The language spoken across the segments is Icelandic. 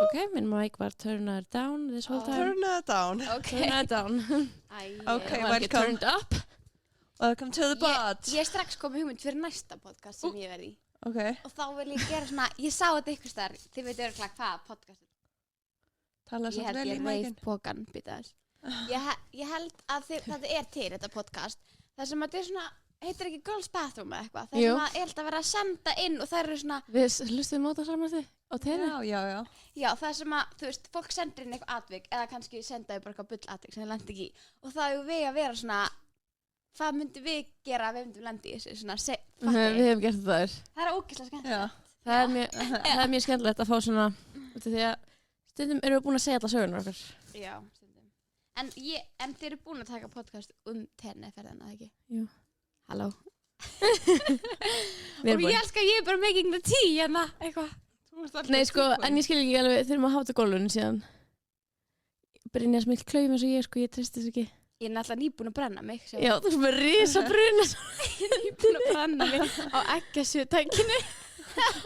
Okay, my mic was turned down this whole time. Turn that down. Turn that down. Okay, welcome. Turned up. Welcome to the pod. Ég er strax komið hugmynd fyrir næsta podcast sem ég verði í. Okay. Og þá vil ég gera svona, ég sá þetta ykkur staðar, þið veitir örugglega hvað podcast er. Tala Ég svo held vel í ég mækin. veif pókan, býta þess. Ég held að þetta er til, þetta podcast. Það sem að þetta er svona, heitir ekki Girls Bathroom eða eitthvað. Það Jú. sem að er alltaf verið að senda inn og það eru svona, Við hlustum móta saman þig á tenni. Já. já það sem að, þú veist, fólk sendir inn eitthvað atvik eða kannski sendaðu bara eitthvað bull atvik sem það lendi ekki í. Og það er við að vera svona, hvað myndum við gera ef við myndum lendi í þessu, svona, Við hefum gert þetta þér. það er ógeðslega skemmtilegt. Já. Það er mjög skemmtilegt að fá svona, því að stundum erum við búin að segja alla sögunar okkar. Já, stundum. En þið eru búin að taka podcast tenniferðina, eða ekki? Jú. Halló. Við erum Og búin. ég elska að ég er bara making the tea hérna, eitthvað. Nei, sko, en ég skil ekki alveg, þurfum að háta gólfinu síðan. Brynja smilt klaufum eins og ég, sko, ég treysti þess ekki. Ég er náttúrulega nýbúin að brenna mig. Já, þú erum með risa bruna. Ég er nýbúin að brenna mig á eggjasjötækinu.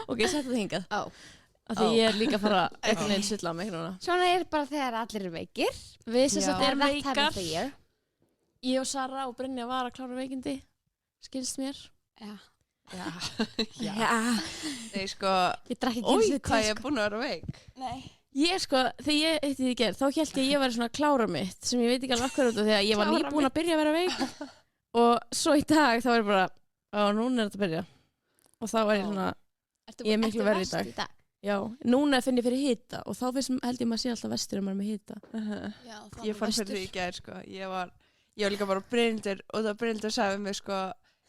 Ok, settu það hingað. Ó. Af því ég er líka að fara einhvern veginn sulla á mig núna. Svona er bara þegar allir eru veikir. Við sem sagt Or erum that time veikar. of the year. Ég og Sara og Brynja var að klára veikindi. Skilst mér. Já. Já. Nei, sko, Ég drakk ekki ói, einu sinni hvað te, ég er búin að vera veik. Nei. Ég sko, þegar ég hitti því gerð, þá held ég að ég væri svona að klára mitt, sem ég veit ekki alveg akkur út af því að ég var Klára nýbúin að byrja að vera veik. Og svo í dag þá var ég bara, núna er þetta að byrja. Og þá var ég svona, Ég er miklu verri í dag. já, núna finn ég fyrir hita og þá held ég maður sé alltaf vestur maður með hita. Já, Ég fann fyrir því í gær, sko. Ég var líka bara Brynhildur og það Brynhildur sagði við mig, sko,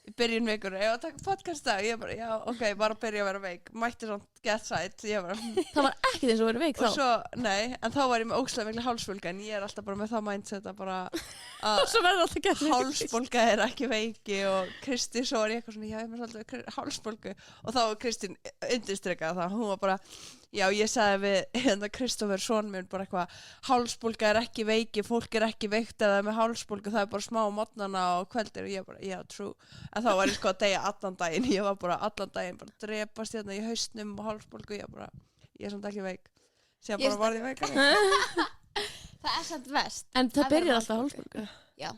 í byrjun vikur, ég var að taka podcast dag. Ég bara, já, ok, bara að byrja að vera veik. Mætti svona get sætt. Ég bara, Það var ekkert eins og verið veik og þá. svo, nei, en þá var ég með ógeðslega mikla hálsbólgu, en ég er alltaf bara með það mindset að bara að Svo verður alltaf gett hálsbólga er ekki veiki og Kristi svo er ég eitthvað svona, já, ég er með svolítið hálsbólgu og þá var Kristín undirstrikað það, hún var bara, já, ég sagði við hérna Kristoffer son minn bara eitthvað, hálsbólga er ekki veiki, fólk er ekki veikt eða með hálsbólgu, það er bara smá á morgnana og kvöldir og ég bara, já, true, en þá var ég sko að deyja allan daginn, ég var bara allan daginn bara drepast hérna í hausnum og hálsbólgu, ég er samt ekki veik, síðan bara varð ég veikari. Það er samt vest. En það Að vera byrjar alltaf hálsbólgu. hálsbólgu. Já.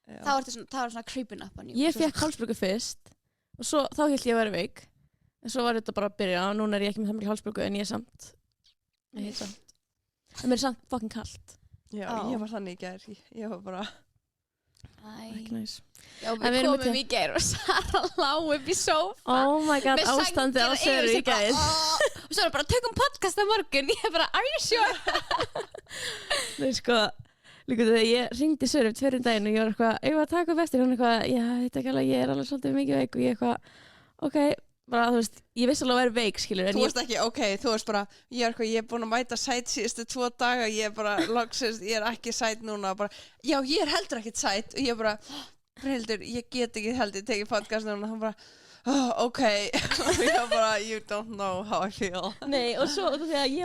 Já. Þá ertu svona creeping up on you. Ég fekk hálsbólgu fyrst og svo, þá held ég að vera veik. En svo var þetta bara að byrja og núna er ég ekki með það mikil hálsbólgu en ég er samt. Það mér er samt fucking kalt. Já, Ó. ég var þannig í gær, ég var bara, Ekki næs. Já, En við við erum komum í gær og Sara lá upp í sófa. Oh my god, Með ástandið á sængina Söru yfir í sig bara, gær. Og svo er það bara, tökum podcast á morgun. Ég er bara, are you sure? Nei, sko, líka þegar ég ringdi Söru tverjum daginn og ég var eitthvað, ég var að taka upp eftir, hún eitthvað, já, þetta ekki alveg, ég er alveg svolítið mikið veik og ég eitthvað, ok, bara, þú veist, ég vissi alveg að vera veik, skilur, en þú ég, veist ekki, ok, þú veist bara, ég er búin að mæta sæt síðustu 2 daga, ég er bara, loksins, ég er ekki sæt núna, bara, já, ég er heldur ekkert sæt og ég bara, Brynhildur, ég get ekki heldur tekið podcast núna, hann bara, oh, ok, og ég bara, you don't know how I feel. nei, og svo, þú veist,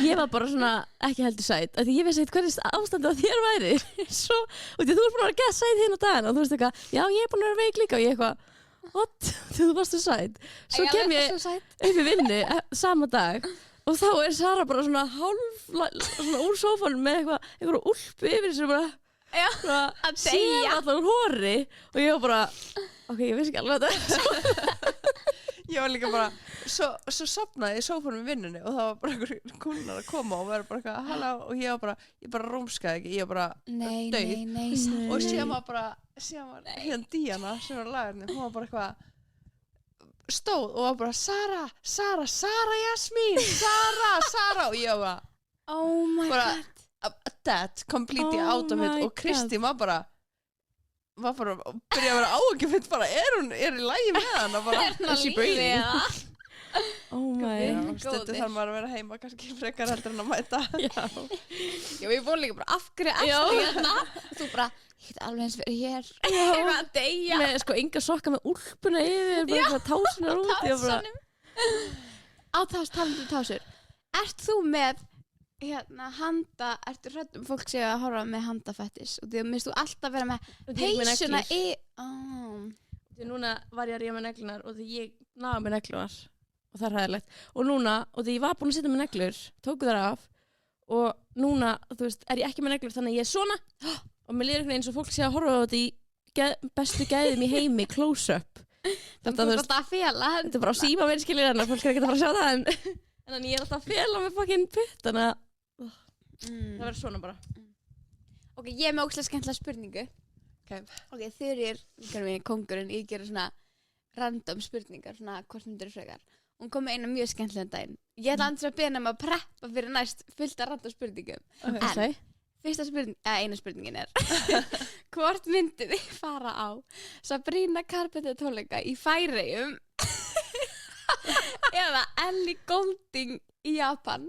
ég var bara svona, ekki heldur sæt, af því ég vissi eitthvað hvernig ástandið á þér væri, svo, og því þú ert búin að vera gett sæt hérna á daginn og þú veist eitthvað, já, ég er búin að vera veik líka og ég eitthvað, what, þú varst svo sæt, svo kem ég upp í vinnu sama dag og þá er Sara bara svona svona úr sófanum með einhverju úlpu yfir þessu bara að sér deyja. allan hóri og ég var bara, ok, ég vissi ekki alveg þetta. Ég var líka bara, svo sopnaði ég í sófanum í vinnunni og það var bara einhverjum kúnnar að koma og vera bara eitthvað, halló, og ég bara rómskaði ekki, ég var bara dauð. Nei. Og síðan var hérna Díana sem var lagarni, hún var bara eitthvað stóð og var bara Sara Jasmín, Sara og ég var Oh my bara god. dead, completely Oh out of it my og Kristín var bara að byrja að vera áhugifull bara, er í lagi með hana bara, Hérna lífið. Oh my já, Góði. stundum þarf maður að vera heima kannski frekar heldur en að mæta já. Já, við vorum líka bara, af hverju Já. eftir hérna? Þú bara, ég get alveg eins verið hér. Eitthvað að deyja. með sko enga sokka með úlpuna yfir bara eitthvað tásunar út ég bara, Tásunum. Talandi tásur. Ert þú með, ertu hrædd fólk séu að horfa með handafettis? Og því minnst þú alltaf vera með peysuna í... því núna var ég að ríða með neglunar og því ég náða með neglunar og það er hæðilegt og núna, og því ég var búin að setja með neglur tóku þær af og núna, þú veist, er ég ekki með neglur þannig að ég er svona og mér líður eins og fólk sé að horfa á þetta í bestu gæðum í heimi, close-up Þetta er alltaf að fela þetta er bara á síma minn skilir en fólk er ekki að fara að sjá það en ég er alltaf að fela með fucking putt þannig að það verður svona bara Ok, ég er með ógeðslega skemmtilega spurningu Ok, Þuríður, kóngurinn, ég gera svona random spurningar, svona hvort myndir frekar Hún kom með eina mjög skemmtilega daginn Ég ætla andri að beina mig að preppa fyrir næst fullt af random spurningum okay. Fyrsta spurning, eina spurningin er Hvort myndið þið fara á Sabrina Carpenter tónleika í Færeyjum eða Ellie Goulding í Japan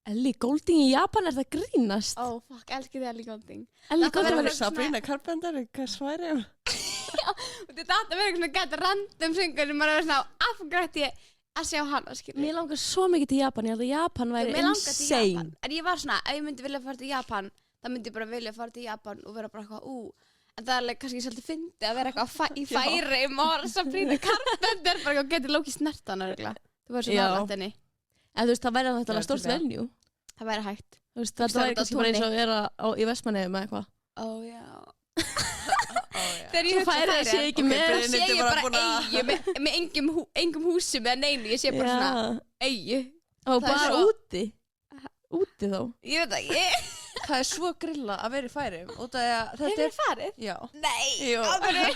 Ellie Goulding í Japan, er það grínast? Oh fuck, elskir þið Ellie Goulding Ellie Þetta Goulding verður var Sabrina Carpenter, hvað sværi Þetta átti að vera eitthvað gett random syngur sem maður er svona afgrætt ég að sjá hana, skilur Mér langar svo mikið til Japan, ég held að Japan væri Mér langar til insane Japan En ég var svona, ef ég myndi vilja fara til Japan þá myndi ég bara vilja fara til Japan og vera bara eitthvað En það er alveg kannski svolítið fyndið að vera eitthvað í Færeyjum og Sabrina Carpenter bara eitthvað getið lókið snert hana örugglega. Þú verður svo nálægt henni En þú veist, það væri þetta stórt venue Það væri hægt Þú veist, það væri kannski bara eins og að vera í Vestmannaeyjum eða eitthvað Ó já Þegar ég hugsa Færeyjar sé ekki með sé ég bara eyju með engum húsi með neinu ég sé bara svona eyju Og Það er bara svo- úti þá Ég veit ekki Það er svo grilla að vera í Færeyjum út af því að Hefur þetta þið farið? Já, Nei, Jú. af hverju?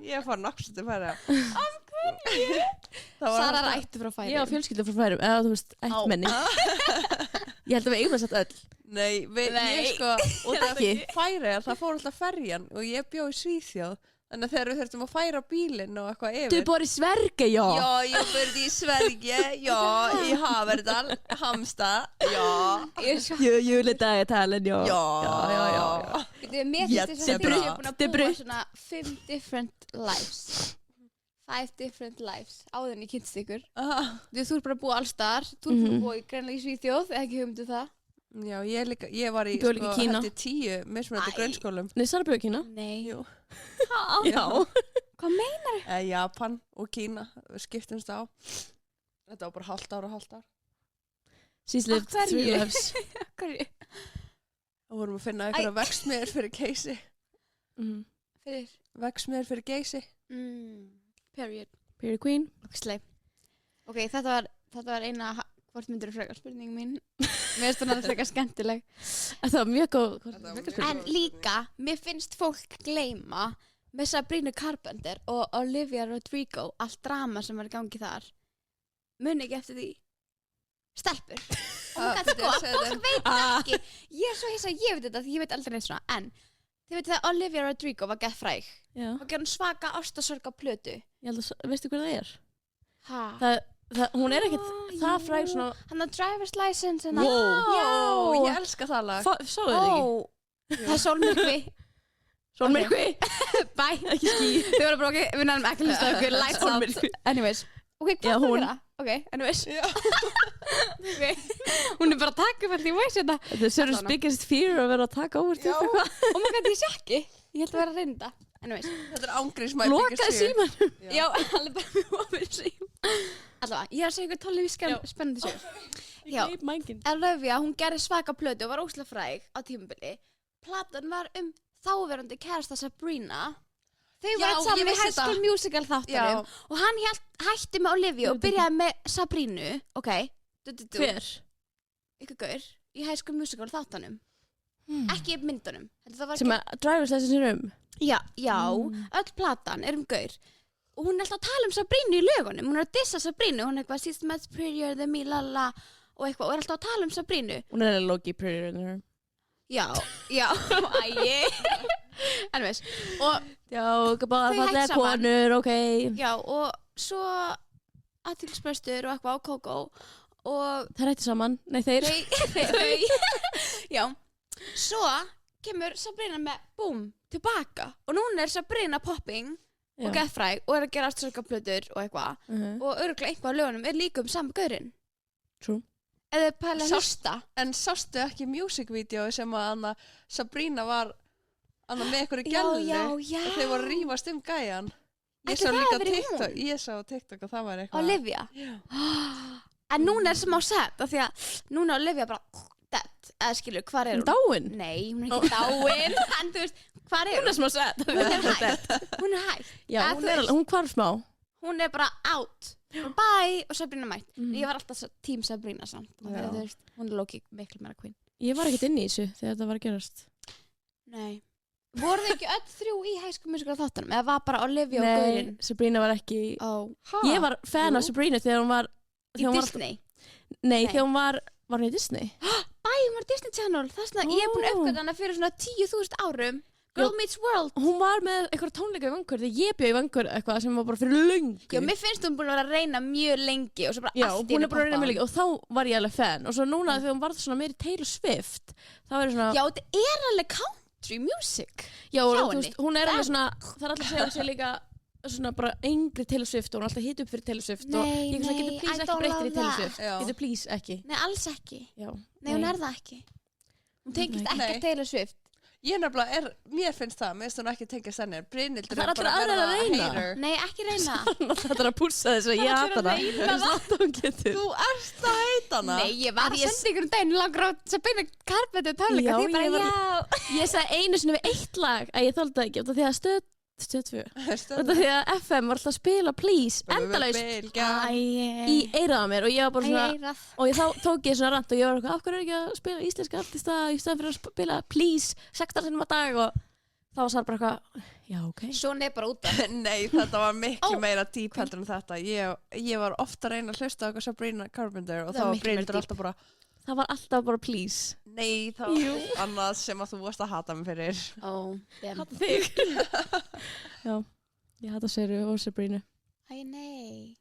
ég er farin aftur til Færeyja Sara er ættu frá Ég á Færeyjum fjölskyldu frá Færeyjum, eða þú veist, ættmenni Ég held að við eigum þess að öll Nei, ég sko út af Ekki. Færeyjar, það fór alltaf ferjan og ég bjó í Svíþjóð Þannig að þegar við þurftum að færa bílinn og eitthvað yfir Du bor í Sverige, já Já, ég börði í Sverige, já, í Haverdal, Hamstad, já Ég er svo Juledagatalen, já Já. Mér finnst þess að þið Jättebra. séu búin að búa svona 5 different lives 5 different lives áður en ég kynst ykkur Aha. Þú ert bara að búa allstar Þú ert búin að búa í greinlega í Svíþjóð ekki hugmyndu það Já, ég var í Bjó líka í Kína. hætti 10 mismunandi Æ. grunnskólum Nei, Sara bjó í Kína Nei Jú. Já Hvað meinar Japan og Kína, við skiptumst á Þetta var bara hálft ár She's lived Af hverju? 3 lives Hverju? og vorum að finna einhverja vexmiður fyrir geysi Fyrir Vexmiður fyrir geysi Period Period Queen Ok, þetta var eina hvort myndir frekar spurning mín Mér finnst það frekar skemmtileg Það var mjög góð En líka, mér finnst fólk gleyma með Sabrina Carpenter og Olivia Rodrigo allt drama sem var í gangi þar muni ekki eftir því stelpur fólk veit ekki ég er svo hissa, ég veit þetta, ég veit aldrei neitt svona en þið veit þegar Olivia Rodrigo var gett fræg Já, og gerði svaka ástarsorg á plötu ég held að, veistu hver það er? ha? Hún er ekkert það fræg svona Hann á driver's license Wow. Já, ég elska það lag Sáðu þið ekki? Það er sólmyrkvi Sólmyrkvi Bye Ekki ský Þau voru bara ok, við nefnum ekki hlusta okkur lights out Sólmyrkvi. Anyways Ok, Já, hvað hún. er það? Ok, anyways Já. okay. Hún er bara að taka fyrir því veist þetta Þetta er Sörus Allavega. biggest fear að vera að taka óvart Já. eitthvað Oh my god, ég sé ekki Ég held að vera að reynda Anyways Þetta er ángriðs Lokaði síman Já, alveg bara mjög ofur sím Allavega, ég er að segja ykkur tólið spennandi sögur Já. Ég greip mængin Olivia, hún gerði svaka plötu og var óslega fræg á tímabili Platan var þáverandi kærasta Sabrina Þau Já, voru allt saman ég í vissi High School þetta. Musical þáttunum og hann hætti með Olivia og byrjaði með Sabrinu ok, Hver? ykkur gaur í High School Musical þáttunum ekki myndunum það var Sem að driver's license er já, öll platan er gaur og hún er alltaf að tala Sabrinu í lögunum hún er að dissa Sabrinu, hún er eitthvað she's much prettier than me, lala og eitthvað, og er alltaf að tala Sabrinu Hún er alveg low-key prettier than her já, æi en veist og Já, bara Þau hætt fallega saman. konur, ok já, og svo aðtilsprestur og eitthvað á Kókó og Það rætti saman, nei þeir þau já, svo kemur Sabrina með búm, tilbaka og núna er Sabrina popping Já. og geðfræg og er að gera aftursorgarplötur og eitthvað og örugglega eitthvað af lögunum er líka sama gaurinn True eða pæla að hlusta En sástu ekki music video sem að Anna Sabrina var Anna með einhverju já, gælu já, og já þau voru að rífast gæjan Ég Ætli sá það líka hafi verið TikTok, hún? ég sá TikTok og það var eitthvað. Olivia. En núna er smá sad af því að núna er Olivia bara dead, eða skilur, hvar er Hún hún? dáin. Nei, hún er ekki dáin, en þú veist, hvar er Hún er hún? smá sett. Hún er hægt, hún er hægt. Já, Eða hún þú er veist, hún hvarf smá. hún er bara out, bara bye og Sabrina mætt. Mhm. Ég var alltaf tím Sabrina samt, af því að Já. þú veist, hún er lóki miklu meira queen. Ég var ekkert inn í þessu þegar þetta var að gerast. Nei. Voru þau ekki öll þrjú í High School Musical þáttunum, eða var bara Olivia og Gaurin? Sabrina var ekki... Ó, Ég var fan af Jú. Sabrina þegar hún var... í þegar hún var- Disney. Nei, Nei. þegar hún var hún í Disney? Bæ, hún var Disney Channel, það er svona, ég er búin að Ó. uppgöta hana fyrir svona 10.000 árum. Girl Já. Meets World. Hún var með eitthvað tónleika í Vangur þegar ég bjöð í Vangur eitthvað sem var bara fyrir löngu. Já, mér finnst hún búin að vera að reyna mjög lengi og svo bara Já, allt í hún einu er bara að reyna poppaði mig hún. líka og þá var ég alveg fan og svo núna þegar hún varð svona meiri Taylor Swift þá er svona, Já, þetta er alveg country music. já hjá þú henni. veist, hún er alveg svona, það er alltaf að segja hún sé líka svona bara yngri Taylor Swift og hún er alltaf hitt upp fyrir Taylor Swift og Nei, ég svona nei, getur please I ekki don't breyttir í love Taylor that. Swift, Já. getur please ekki. Nei, alls ekki. Já. Nei, hún er það ekki. Hún tengist Nei. ekki Taylor Swift. Ég nefnilega mér finnst það, mér finnst hún ekki tengja senni. Brynhildur Það er allir aðrir að reyna. Nei, ekki reyna. Þetta er að pússa þess að ég Það er hata að hana. reyna Það er slott að hún getur. Þú ert að heita hana. Nei, ég var að senda ykkur daginn langar á Sabrina Carpenter tónleika. Já, Því bara, ég var- já. Ég sagði einu sinni við eitt lag að ég þóldi það ekki út af því að stöð 2 út af því að FM var alltaf að spila Please endalaust Bylgja. í eiraða mér og ég var bara svona Eirað. og þá tók ég svona rant og ég var eitthvað af hverju er ekki að spila íslenska artista í stæðan fyrir að spila Please 16 sinnum á dag og þá var það bara eitthvað já ok Svona er bara út af. Nei, þetta var miklu Ó. meira dýp heldur en þetta. Ég var ofta að reyna að hlusta á eitthvað Sabrina Carpenter og Það þá var var miklu meira Brynhildur deep. alltaf bara það var alltaf bara Please nei, það var annað sem að þú varst að hata mig fyrir. Ó, dem. hata þig já ég hata Seru og Sabrina Æ, nei.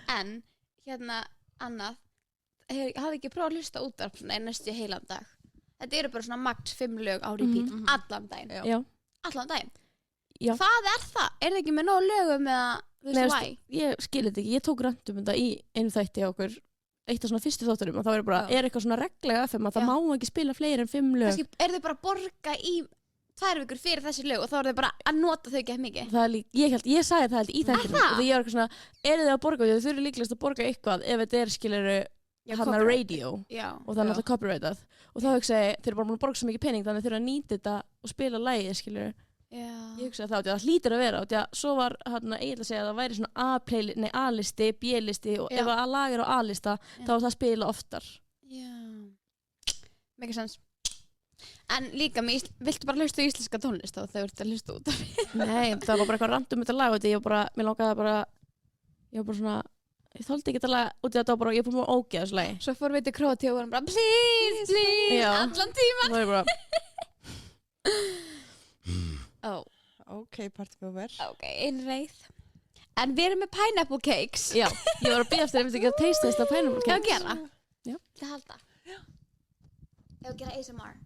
En, hérna, annað, hafði ekki prófað að hlusta útvarp svona í næstu heilan dag. Þetta eru bara svona max 5 lög á repeat, Mhm. allan daginn. Já. já Allan daginn. Já. Hvað er það? Er það ekki með nóg lögum eða, þú Nei, veist, veistu, why? ég skilir þetta ekki, ég tók randum þetta í einu þætti á okkur eitt af svona fyrstu þátturum og þá er bara, Já. er eitthvað svona reglega FM að það Já. má ekki spila fleiri en 5 lög Kannski er þau bara að borga í 2 vikur fyrir þessi lög og þá er þau bara að nota þau ekki mikið. það er líka, ég sagði það held í þættinum það? og því ég var eitthvað svona, eru þið að borga þau þurfi líklegast að borga eitthvað ef þetta er skiluru Já, hann að copyright. radio Já. og það er Já. náttúrulega copyrightað og þá hugsaði ég, þeir eru bara búin að borga svo mikið pening þannig þeir eru að nýta þetta og spila lægið skiluru Já. ég hugsaði það hlýtur að vera og svo var hann að eiginlega segja að það væri svona A-listi, B-listi og Já. ef að lag er á A-lista þá er það að spila oftar Já. Mikið sens. En líka, viltu bara hlusta á íslenska tónlist þá þegar þú ert að hlusta út af því? Nei, það var bara eitthvað randum þetta lag og ég var bara, mér langaði bara ég var bara svona, ég þóldi ekki þetta lag út í þetta var bara, ég var bara að ógeða þessu lagi Svo fórum við til Króatíu og vorum bara please, please, Já. allan tíma. og það er bara, Ó, Ok, partypower. ok, einreið. En við erum með pineapple cakes. já, ég var að bíða eftir ef þetta ekki að taste þetta pineapple Hvað að cake gera? Já. Það halda. Já. Ef að gera ASMR.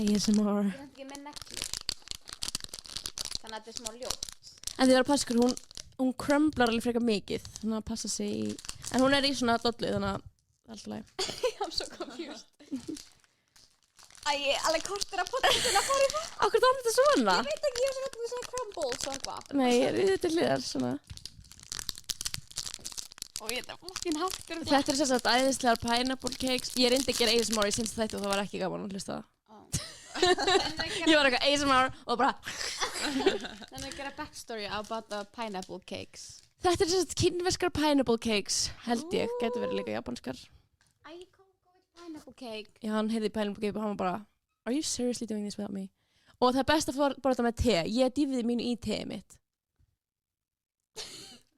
ASMR Ég er ekki með neglur. Þannig að þetta er smá ljótt. En þið var að passa ykkur, hún crumblar alveg frekar mikið þannig að passa sig í en hún er í svona dollu þannig að það er alltaf læg I'm so confused. Æ, alveg kortir að potið að fór í það. Akkur þá er þetta svona? Ég veit ekki, ég er svona svona crumbles og eitthvað. Nei, ég er í þetta hliðar svona Og ég er fokkin háttur. Þetta er sérstætt æðislegar pineapple cakes Ég reyndi að gera ASMR í sinns þetta og það var ekki gaman að hlusta það Ég var eitthvað ASMR og bara Þannig að gera backstory about the pineapple cakes. Þetta er sérstætt kínverskar pineapple cakes held ég, getur verið líka japanskar Æ, kókó with pineapple cake. Já, hann heyrði pineapple cake og hann var bara Are you seriously doing this without me? Og það er best að fór bara þetta með te Ég dýfiði mínu í teið mitt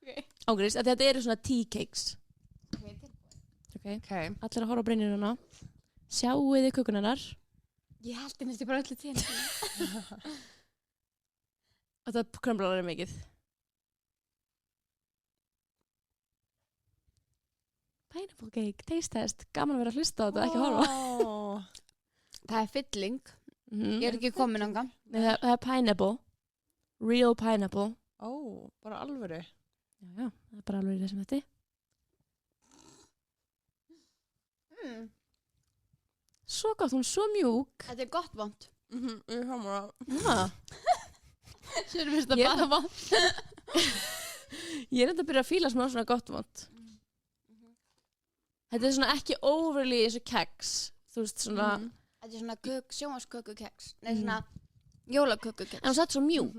Okay. Ágrís, að þetta eru svona tea cakes okay. Ok. Allir að horfa á brenniruna Sjáuð þið kökunarnar Ég held einnig bara öllu tíðan. Og það krömblar er mikið Pineapple cake, taste test Gaman að vera að hlusta á þetta, ekki að horfa Það er fylling. mm. Ég er ekki komin ánga. Nei, það er pineapple Real pineapple Ó, bara alvöru. Já, það er bara alveg í þessum þetta Mm. Svo gott, hún er svo mjúk Þetta er gott vond. Ég sammála. Sér finnst það Ég- bara vant. Ég er enda að byrja að fíla smá svona gott vont. Þetta er svona ekki overly eins og keks. Þú veist svona, Þetta er svona sjónvarskökukeks. Nei, svona jólakökukeks. en hún satt svo mjúk.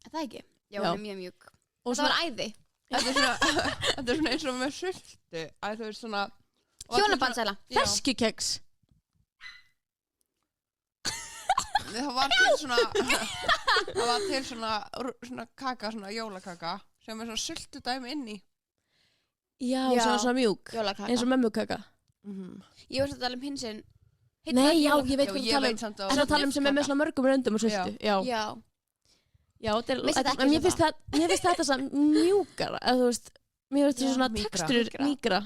Er það ekki? Já, Já. hún er mjög mjúk. Og Það var æði. Þetta er svona eins og með sultu. Þú veist svona... Hjónabandsæla. Já. Ferskjukeks. Það var til svona... það var til svona kaka, svona jólakaka sem er svona sultu dæmi inn í. Já, Já. svona mjúk. Jólakaka. Eins og mömmukaka. Ég var að tala sinn. Nei, já, ég veit Já, hvað þú ég tala veit um. samt Það er að tala um sem er með svona mörgum röndum og sultu. Já. Já. Já, þetta er... Mér finnst þetta ekki en mér svo finnst þetta samt mjúkara. Eða þú veist, mér finnst þetta Já, svona mýkra. texturur...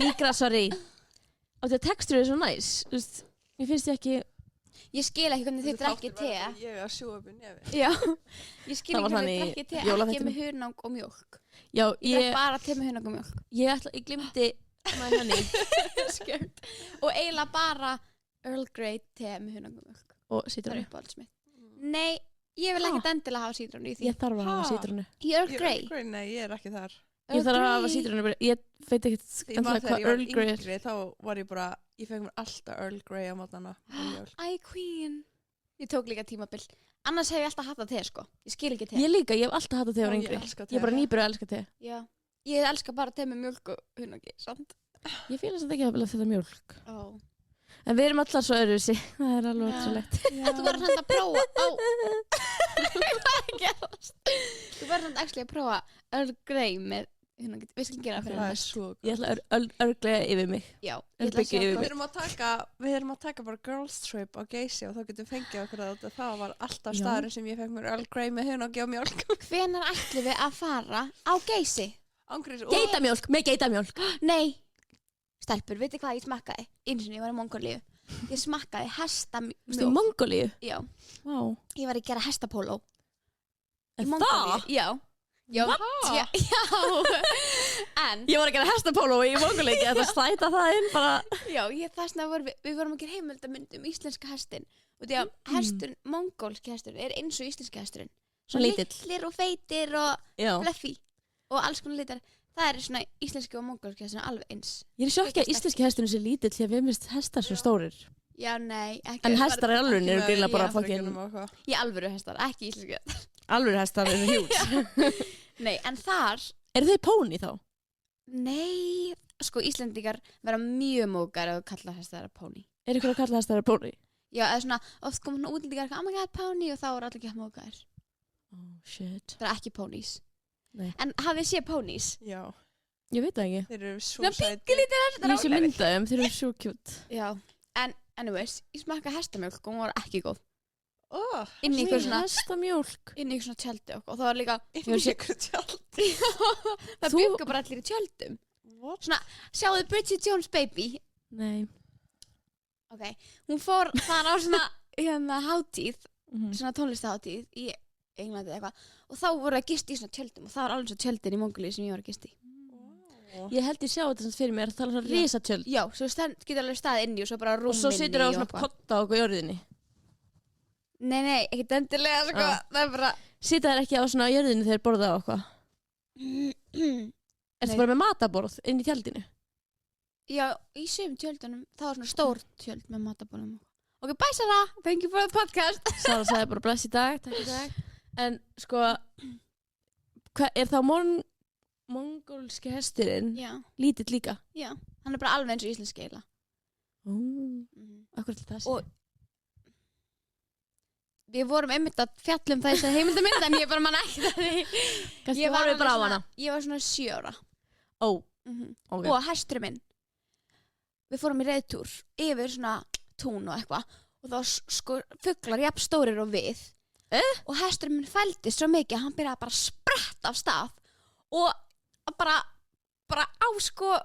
Mýkra, sorry. Og þetta texturur er svo næs. Þú veist, mér finnst ég ekki... Ég skil ekki hvernig þið drekki te. Ég að sjúga upp í nefi. Já. Ég skil Það var ekki hvernig þannig þið í drekki te. Ekki jólaþættinum. með hunang og mjólk. Já, Ég drekk bara te með hunang og mjólk. ég glimti my honey Skjöld. Og eiginlega bara Earl Grey te með hunang og mjólk. og Það er sítrónu. uppáhalds mitt. Nei, ég vil ekkert endilega hafa sítrónu í því. Ég þarf að hafa Ha? sítrónu. Í Earl Grey. Nei, ég er ekki þar. Ég þarf að hafa sítrónu. Ég veit ekki Ég man þegar hvað ég var Earl Grey er. yngri, þá var ég bara, ég fekk mér alltaf Earl Grey á mótana. Æ, queen. Ég tók líka tímabil. Annars hef ég alltaf hatt það te, sko. Ég skil ekki te. Ég líka, ég hef alltaf hatt það þegar ég var Já, ég yngri. elska te. Ég er bara nýbyrjuð að elska te. Já. Ég elska bara te með mjólk og hunangi, sant? Ég fíla samt ekki að vilja þetta mjólk. Ó. En við erum allar svo öðruvísi. Það er alveg Já. ótrúlegt. Þú verður samt að prófa á... Hvað er að gerast? Þú verður samt actually að prófa Earl Grey með hunangi. Við skulum gera það fyrir Það er næst. svo Ég ætla að örglega yfir mig. Já. Earl Ég ætla að Grey yfir sjá Við erum að taka bara girls trip á Geysi og þá getum við fengið okkur að þetta. Það var alltaf Já. staðurinn sem ég fekk mér Earl Grey með hunangi og mjólk. hvenær ætlum við að fara á Geysi? Ángriðs og... Geitamjólk, með geitamjólk. Nei. Stelpur, veitir hvað ég smakkaði? Einu sinni ég var í Mongólíu. Ég smakkaði Þú veist, í hestamjólk. Mongolíu. Já. Vá. Ég var að gera hestapóló. Í En Mongólíu. það? Já. Já. Já. En, Ég var að gera hestapóló í Mongolíu. Ég ætla að slæta það inn bara. já, þessna vorum við vorum að gera heimildamynd íslenska hestin. Og því að hesturinn, mongólski hesturinn, er eins og íslenski hesturinn. Svo lítill. Litlir og feitir og Já. fluffy. Og alls konar litar. Það er svona íslenski og mongólski hesturinn alveg eins. Ég er sjokki að íslenski hesturinn sé lítill því að við minnst hestar svo stórir. Já, nei, ekki. En hestar í alvörunni eru grilla bara fokkin... Í alvöru hestar, ekki íslenski hestar. Alvöru hestar eru hjúts. Nei, en þar, Eru þið póni þá? nei, sko Íslendingar vera mjög mókar að kalla hestar póni. Er ykkur að kalla hestar póni? Já, eða svona, oft kom svona útlendingar, oh my god, póni, og þá er allir ekki að mókar. Oh shit. Það er ekki pónís. Nei. En hafið séð pónís? Já, Ég veit það ekki. þeir eru svo Svona sætir. píkulítið hestar Ég sé myndaðum, þeir eru svo kjút. Já, en anyways, ég smakka hestamjólk og hún var ekki góð. Oh, Inn í ykkur svona, Hestamjólk. inn í ykkur svona tjaldi og það var líka, inn í ykkur tjald. það Þú- byggur bara allir í tjöldum. What? Svona, sjáðu Bridget Jones Baby. Nei. Ok, hún fór þar á svona, hátíð, Mhm. svona tónlistahátíð í Englandi eða eitthvað og þá voru að gista í svona tjöldum og það var alveg svo tjöldin í Mongólíu sem ég var að gista í. Ég held ég sjá þetta samt fyrir mér, það er svona risatjöld. Já, svo getur alveg staðið inni og svo bara rúm Og svo situr það á inni svona og eitthvað. kotta á okkur jörðinni. Nei, ekkert endilega, sko, Ah. það er bara... Sita þær ekki á svona jörðinni þegar borða á okkur? Ertu Nei. bara með mataborð inn í tjaldinu? Já, í sum tjöldunum, það var svona stór tjöld með matabólum. Ok, bye Sara, thank you for the podcast. Sara sagði bara bless í dag, takk í dag. En sko, er þá mongólski hesturinn Já, lítill líka? já, hann er bara alveg eins og íslenski eiginlega. Akkur til það sé. Og við vorum einmitt að fjallum það í þessari heimildamynd en ég bara man ekki það því. Kannski Ég var horfið alveg bara á svona- hana. Ég var svona 7 ára. Ó, Og ok. hesturinn minn, við fórum í reiðtúr yfir svona tún og eitthvað og þá sko fuglar jafn stórir og við og hesturinn minn fældist svo mikið að hann byrjaði bara að spretta af stað og bara á sko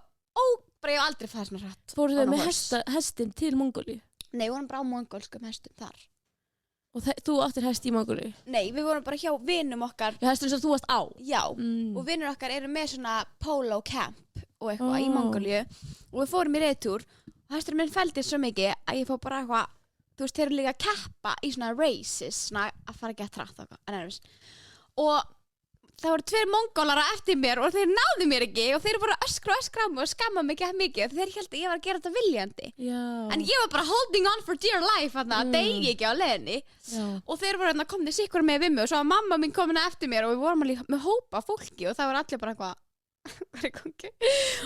bara ég hef aldrei fæðið svona hratt. Fóruð on þau a með horse. hestin til Mongóliu? Nei, við vorum bara á mongólskum hestum þar. Og þú áttir hest í Mongóliu? Nei, við vorum bara hjá vinum okkar. Já, hesturinn sem þú varst á? Já, Mm. og vinur okkar eru með svona polo camp og eitthvað í Ó. Mongóliu og við fórum í reiðtúr og hesturinn minn fældist svo mikið að ég fór bara eitthvað þú veist, þeir eru líka að keppa í svona races, svona að fara ekki að trætt og það voru 2 mongólar á eftir mér og þeir náðu mér ekki og þeir bara öskra á mig og skamma mig ekki mikið þeir held að ég var að gera þetta viljandi en ég var bara holding on for dear life að degi ekki á leiðinni og þeir voru komnir sikkur með við mig og svo var mamma mín komin eftir mér og við vorum alveg með hópa fólki og það var allir bara eitthvað hvað er gangi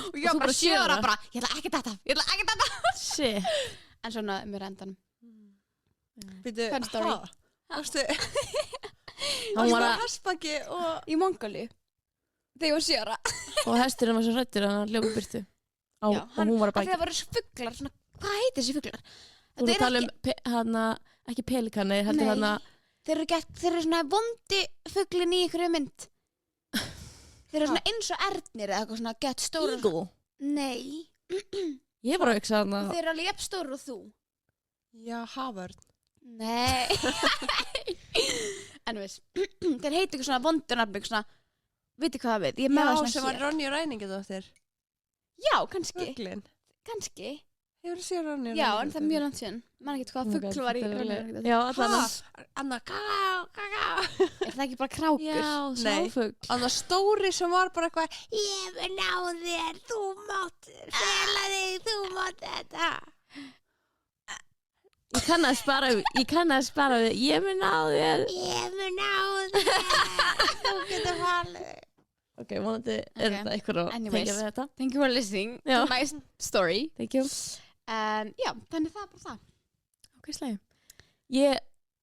og ég var bara sjöra bara, ég ætla ekki þetta Shit. en svona mér endanum Býtu, Fun story. Varstu Hann var að að, hestbaki og í Mongóliu þegar ég var sjöra og hesturinn var svo hræddur að hann hljóp í burtu og hún var að bækja. það voru fuglar, svona, hvað heitir þessi fuglar? Þú erum að tala um ekki pelikani, heldur hana þeir eru svona vondi fuglin í einhverju mynd þeir eru svona eins og ernir eða eitthvað svona gett stóra Eagle. nei, Ég var að hugsa hana. þeir eru alveg jafn stóra og þú Já, haförn nei en veist þeir heiti eitthvað svona vondunarmi svona, veitir hvað það við ég er með það Já, svona sem var hér Ronja Ræningadóttir já, kannski, Fuglin kannski Hefur þú séð Ronja já, en það er mjög langt síðan man ekki hvað fugl var í raunveruleikanum. Já, allan Anna, gaga er það ekki bara krákur? Já, Nei. sáfugl. Anna stóri sem var bara eitthvað Ég vil ná þér, þú mátt fela þig, þú mátt þetta Ég kann að spara við, ég mun á þér. Ég vil ná þér, þú getur falið Ok, vonandi Ok. þetta eitthvað að Anyways. tengja við þetta. thank you for listening, Já. it's a nice story Thank you. en já, þannig það er bara það Ok, slæði.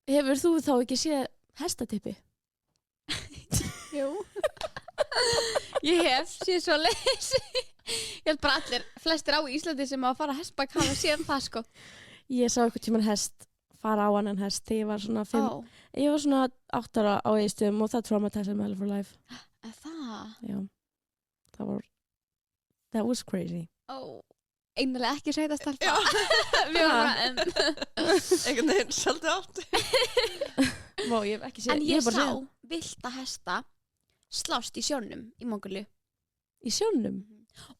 Hefur þú þá ekki séð hestatippi? jú ég hef, sé svo leys ég held bara flestir á Íslandi sem að fara að hestbak hafa séð það sko Ég sá eitthvað tímann hest, fara á annan hest þegar ég var svona 5. ó, Ég var svona 8 ára á Egilsstöðum og það traumatiseði mig alveg for life. er það? Já. That was crazy. ó, einlega ekki segja þetta Já, við varum en einhvern veginn svolítið átt Vá, ég hef ekki séð. en ég hef bara sá séð villta hesta slást í sjónum í Mongóliu í sjónum.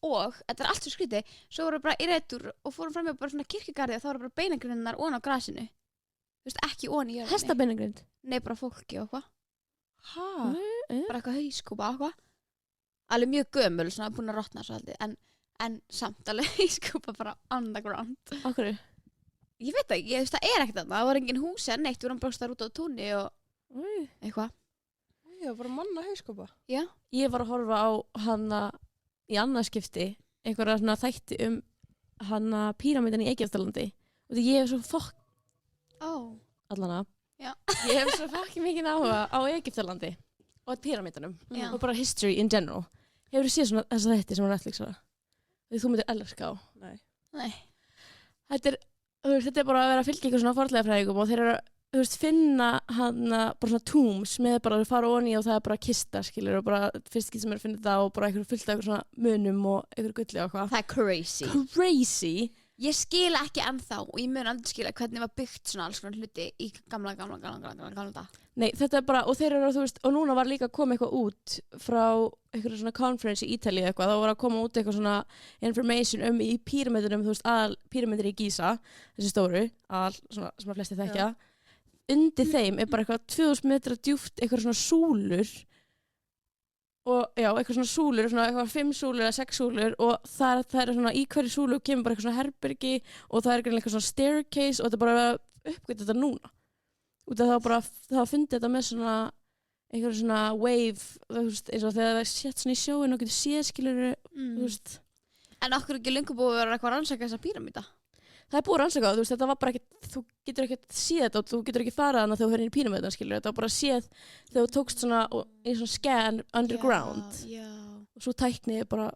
og þetta er allt svo skrítið svo voru bara í reitur og fórum fram með bara svona kirkjugarði og þá voru bara beinagrinnar ón á grasinu þú veist ekki ón í jörðinni Hestabeinagrind. nei bara fólki og hvað Hæ? bara eitthvað hauskúpa og hvað alveg mjög gömul svona búin að rotna svo aldrei en samt alveg hauskúpa bara on the ground Okkur. ég veit það ekki, ég veist það er ekkert þarna það var engin hús en neitt, við vorum bara út á túnni og eitthvað Ég var bara manna hauskópa já, Ég var að horfa á hana í annarskipti einhverja svona þætti hana píramídan í Egyptalandi og því ég hef svo allana Já. ég hef svo fokkin mikið áhuga á Egyptalandi og píramídanum Já. og bara history in general. Hefur þú séð svona þessa þætti sem á Netflix ára? Því þú myndir elska á. nei Þetta er bara að vera að fylgja ykkur svona fornleifafræðingum og þeir eru að finna hana bara svona tombs með bara að fara onni og það er bara kista skilur og bara fyrst ekki sem er að finna þetta og bara einhverju fullt af einhverju svona munum og einhverju gulli og hvað. það er crazy Crazy. ég skila ekki ennþá og ég mun aldrei skila hvernig var byggt svona alls konar hluti í gamla dag Nei, þetta er bara, og þeir eru, þú veist, og núna var líka að koma eitthvað út frá einhverju svona conference í Ítalíu eitthvað, þá var að koma út eitthvað svona information í píramidunum, þú veist, píramidir í Giza, þessi stóru, svona, sem að flesti þekkja. Undir þeim er bara eitthvað 2000 metra djúpt, eitthvað svona súlur, og já, eitthvað svona súlur, svona eitthvað 5 súlur eða 6 súlur, og það er svona, í hverju súlu kemur bara eitthvað svona herbergi, og það er eitthvað svona staircase, og þetta er bara uppgöt þetta núna. Út af það fundið þetta með svona einhverju svona wave, þú veist, eins og þegar það er sett svona í sjóin og getur séð skilur, þú veist. en okkur ekki lengur búið að vera eitthvað að rannsaka þessa píramída Það er búið að rannsaka það, þú veist, þetta var bara ekkert, þú getur ekkert séð þetta og þú getur ekki farað hana þegar þú höfður inn í píramídan skilur, þetta var bara séð þegar þú tókst svona eins og scan underground já. og svo tæknið bara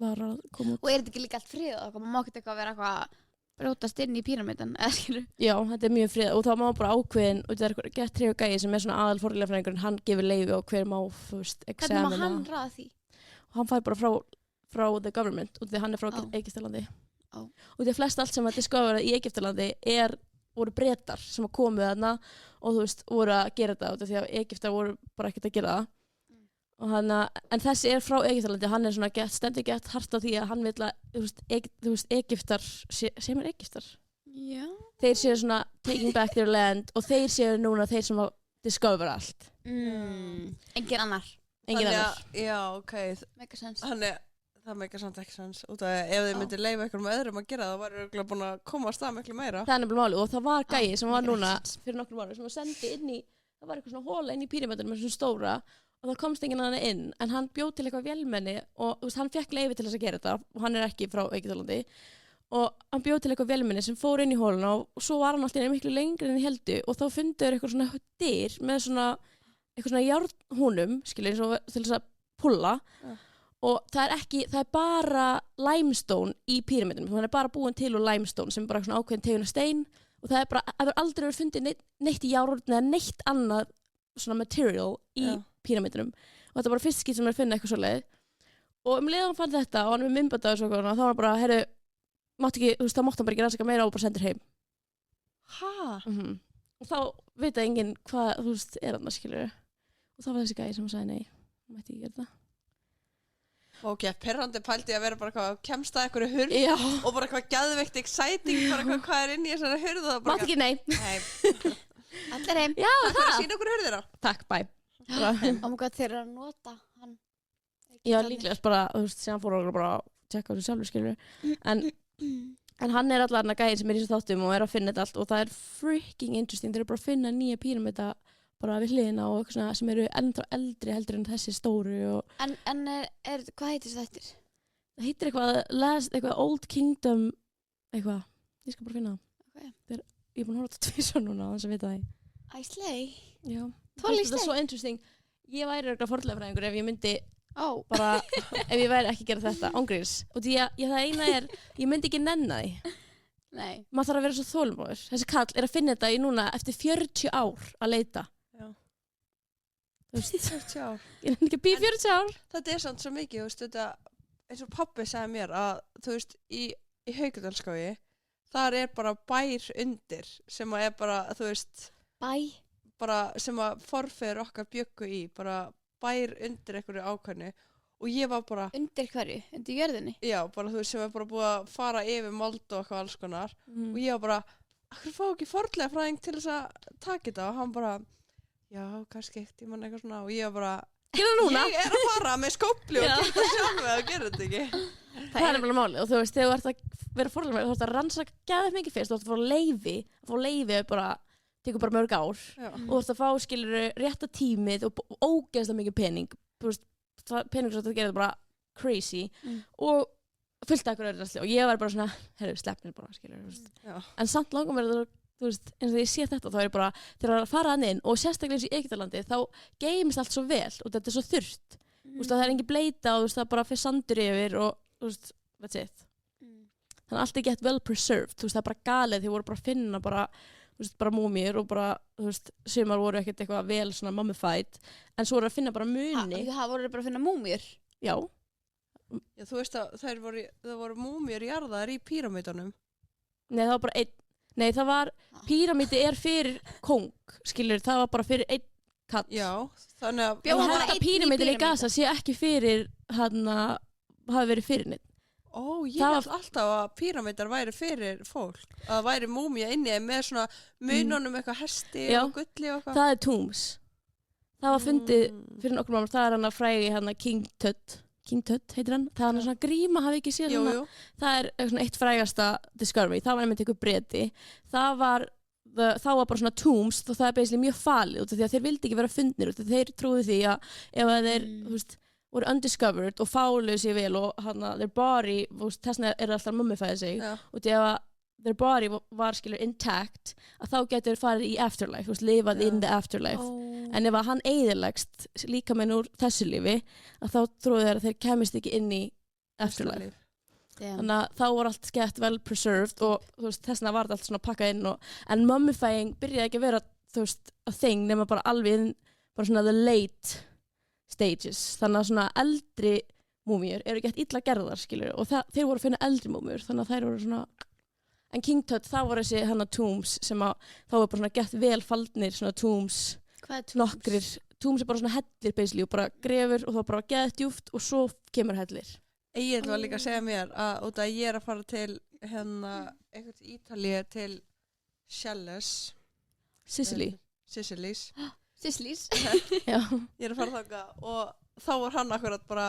var að koma út. og er þetta ekki líka allt frið og maður má ekki eitthvað vera eitthvað brjótast inn í píramídan eða skilur Já, þetta er mjög frið og þá má bara ákveðin og þetta er eitthvað gett treyðu gæi sem er svona aðal fornleifafræðingurinn, hann gefur leyfi og hver má, þú veist, hvernig má examina. hann ræða því Og hann fær bara frá the government og því hann er frá Egyptalandi. Og því að flest allt sem að discoverað í Egyptalandi voru Bretar sem að komu þarna og þú veist, voru að gera þetta og því að Egyptar voru bara ekkert að gera það. Og en þessi er frá Egyptalandi, hann er svona stendur gett hart á því að hann vil að þú veist, Egyptar sem er Egyptar? Já. þeir séu svona taking back their land og þeir séu núna þeir sem að discover allt. Engin annar. Engin Þannig annar. Já, ok. Mega sens. Það meikar samt ekki sens. Út af ef þið myndir leyfa einhverjum öðrum að gera það, væri örugglega búin að koma á stað miklu meira. Það er nefnilega máli og það var gæi sem var mega núna sens. fyrir nokkrum árum sem var sendi inn í, það var eitthvað svona hóla inn í píramídunum með svona stóra og það komst enginn að hann inn en hann bjóð til eitthvað vélmenni og þú veist, hann fekk leyfi til þess að gera þetta og hann er ekki frá Egyptalandi og hann bjóð til eitthvað vélmenni sem fór inn í hóluna og svo var hann alltaf miklu lengri en ég heldu og þá fundur eitthvað svona dyr með svona eitthvað svona járnhúnum skilur eins og til þess að pulla og það er bara limestone í píramídunum, þannig er bara búin til úr limestone sem er bara svona ákveðin tegund af stein og það er bara, það hefur aldrei verið fundið neitt í járn eða neitt annað svona material í píramídunum og þetta er bara fyrst skýt sem er að finna eitthvað svoleið og leiðan hann fann þetta og hann við myndböndaði og svo og þá var hann bara, herru, þá mátti hann bara ekki rannsaka meira og bara sendur heim. Og þá veit að enginn hvað, þú veist, er hann að skilur og þá var þessi gæi sem sagði nei, hann mætti ekki gera það. Ok, perrandi pældi að vera bara eitthvað kemst að einhverju hurð Já. og bara eitthvað geðveikt exciting bara hvað er inn í þessari hurð og það bara Mátti ekki nei. Nei. Allir heim. Já, Það er að sína okkur hurðina. Takk, bæ. Oh my god, þeir eru að nota hann. Já, líklegast bara, þú veist, síðan fór hann bara að tjekka á þessu sjálfur, skilur. En hann er allar hann að gæðin sem er í þessu þáttum og er að finna þetta allt og það er freaking interesting. Þeir eru bara að finna nýja píramída bara við hliðina og eitthvað svona sem eru ennþá eldri heldur en þessi stóru og... En hvað heitir þættir? Það heitir eitthvað Old Kingdom eitthvað. Ég skal bara finna það. Okay. Ég er búin að horfa þetta tvisvar núna á þess að vita það. Æslei? Já. Tólíslei? Það er svo interesting. Ég væri eitthvað fornleifafræðingur ef ég myndi bara, ef ég væri ekki að gera þetta, ángríns. Og því að það eina er, ég myndi ekki nenna því. Nei. Maður þarf að vera svo þolinmóður. Þessi kall er að finna þetta í núna eftir 40 ár að leita. Já. Þú veist, 40 ár. ég er ekki að býja 40 ár. Þetta er samt svo mikið, þú veist, þetta, eins og pabbi sagði mér að, þú veist, í Haukadalsskógi, þar er bara bær undir sem að er bara, þú veist, bara sem að forfeður okkar bjöggu í, bara bær undir einhverju ákveðnu og ég var bara... Undir hverju? Undir jörðinni? Já, bara þú veist, sem er bara búið að fara yfir mold og eitthvað alls konar og ég var bara, akkur fá ekki fornleifafræðing til þess að taka þetta og hann bara, já, kannski eitt tímann eitthvað svona og ég var bara, Gera núna. Ég er að fara með skópli og gera þetta sjálf eða gera þetta ekki. Það er nefnilega málið og þú veist, þegar þú ert að vera fornleifafræðingur, þú ert að rannsaka geðveikt mikið fyrst, þú ert að fá leyfi bara, tekur bara mörg ár og þú ert að fá skilur rétta tímið og ógeðslega mikið pening, þú veist, pening sem þetta gerir þetta bara crazy og fullt af einhverju öðru og ég var bara svona, herru, sleppnir bara, skilur, þú veist. En samt langar mér að þú veist, eins og ég sé þetta, þá er ég bara, þegar það er að fara hann inn og sérstaklega eins í Egyptalandi, þá geymist allt svo vel og þetta er svo þurrt. Þú veist, það er engin bleita og þú veist, það bara fyrir sandur yfir og, þú veist, that's it. Þannig að allt er gett well preserved, þú veist, það er bara galið, þeir voru bara að finna bara, þú veist, bara múmíur og bara, þú veist, sumar voru ekkert eitthvað vel svona mummified, en svo voru að finna bara muni. Það voru bara að finna múmíur? Já. Já, þú veist að það voru múmíur jarðaðar í píramídunum. Nei, það var bara Nei, það var, píramídi er fyrir kóng, skilur, það var bara fyrir einn kall. Já, þannig að... Bjó bara einn í píramídin í Gaza sé ekki fyrir, hafi verið fyrir neitt. Ó, ég held alltaf að píramídar væri fyrir fólk. Að það væri múmía inni með svona mununum eitthvað hesti og gulli og eitthvað. Það er tombs. Það var fundið fyrir nokkur mánuðum, það er hann að frægi King Tut heitir hann, það er hann svona gríma, hafi ekki séð svona, það er svona eitt frægasta discovery, það var einmitt einhver breti, þá var bara svona tombs, þá það er basically mjög falið út af því að þeir vildi ekki vera fundnir út af þeir trúðu því að ef þeir, þú veist, voru undiscovered og fáluðu sér vel og their body, þess vegna er alltaf mummifæði sig, út af að their body var skilur intact, að þá getur farið í afterlife, þú veist, lifað in the afterlife. En ef hann eyðilegst líka með úr þessu lífi, að þá trúið þeir að þeir kemist ekki inn í afterlife. Þannig að þá voru allt skett well preserved og þú veist, þess vegna var þetta allt svona pakkað inn en mummifying byrjaði ekki að vera, þú veist, a thing nema bara alveg inn, bara svona the late stages. Þannig að svona eldri múmíur eru gett illa gerðar, skilur, og þeir voru að finna eldri múmíur, þannig að þær voru svona. En King Tut, þá voru þessi tombs sem að þá voru bara svona gett vel faldnir svona tombs. Hvað er tombs? Nokkrir. Tombs er bara svona hellir basically og bara grefur og þá bara gett djúpt og svo kemur hellir. Egill var líka að segja mér að út að ég er að fara til einhvern til Ítalíu til Sicily. Sicilys. Sislís. Já. Ég að fara þangað og þá var hann akkurat bara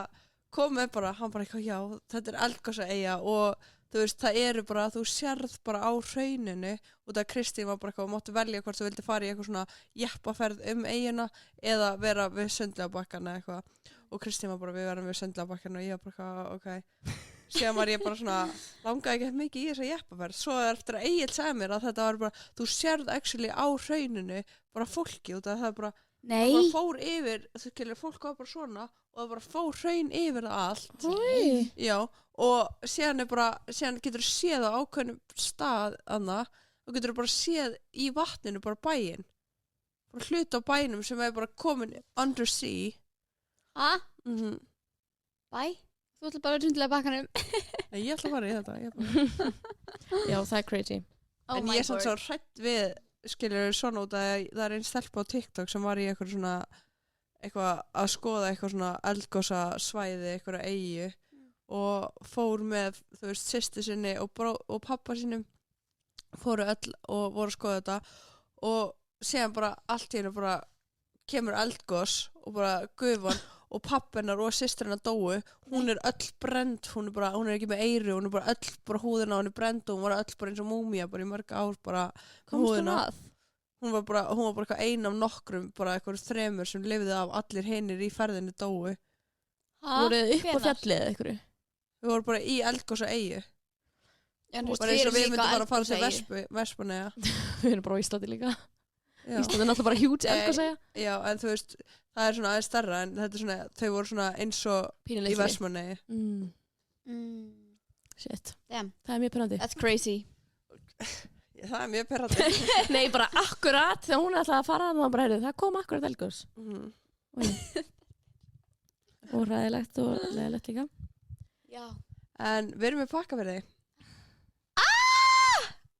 komið bara, hann bara eitthvað, já, þetta eldgosa eyja og þú veist, það eru bara, þú sérð bara á hrauninu og það Kristín var bara eitthvað, máttu velja hvort þú vildi fara í eitthvað svona jeppaferð eyjuna eða vera við Sundlaugarbakkann eða eitthvað og Kristín var bara, við verðum við Sundlaugarbakkann og ég var bara, ok. Síðan var ég bara svona, langaði ekki mikið í þessa jeppaferð, svo eftir að Egill sagði mér að þetta var bara, þú sérð actually á hrauninu bara fólki út af það bara, Nei. það bara fór yfir, þú skilur, fólk var bara svona og það bara fór hraun yfir það allt. Oi. Já, og síðan getur þú séð á ákveðnum stað annað og getur þú bara séð í vatninu bara bæinn. Bara hluti á bænum sem er bara komin under sea. Bæ. Þú ætla bara að sundlega bakkanum. Nei, ég ætla að fara í þetta. Já, það er crazy. En ég er svona svo hrætt við, skilur svona út að það er einn stelpa á TikTok sem var í eitthvað svona, eitthvað að skoða eitthvað svona eldgosa svæði, eitthvað eyju og fór með, þú veist, systur sinni og pappa sinni fóru öll og voru að skoða þetta og síðan bara allt í hennu bara kemur eldgos og bara gufan og pappennar og systurina dóu, hún er öll brend, hún er ekki með eyru, hún er bara öll, bara húðina á henni brend og hún var öll bara eins og múmía, bara í mörg ár bara Komstu að? Hún var bara eitthvað ein af nokkrum, bara eitthvað 3 sem lifði af allir hinir í ferðinu dóu. Voruð upp á fjallið eða einhverju? Við vorum bara í eldgosa eyju. Já, Bara eins og við myndum bara að fara til Vestmannaeyja. Við erum bara á Íslandi líka. Já. Íslandi er náttúrulega bara huge eldgosæja. Já, en þú veist, það er svona aðeins stærra en þetta er svona, þau voru svona eins og í Vestmannaeyju. Shit. Damn. Það er mjög pyrrandi. That's crazy. Það er mjög perrandi. Nei, bara akkurat þegar hún ætlaði að fara þannig að bara heyrðu, það kom akkurat eldgos. Og ræðilegt og leiðilegt líka. Já. En við erum með pakka fyrir þig.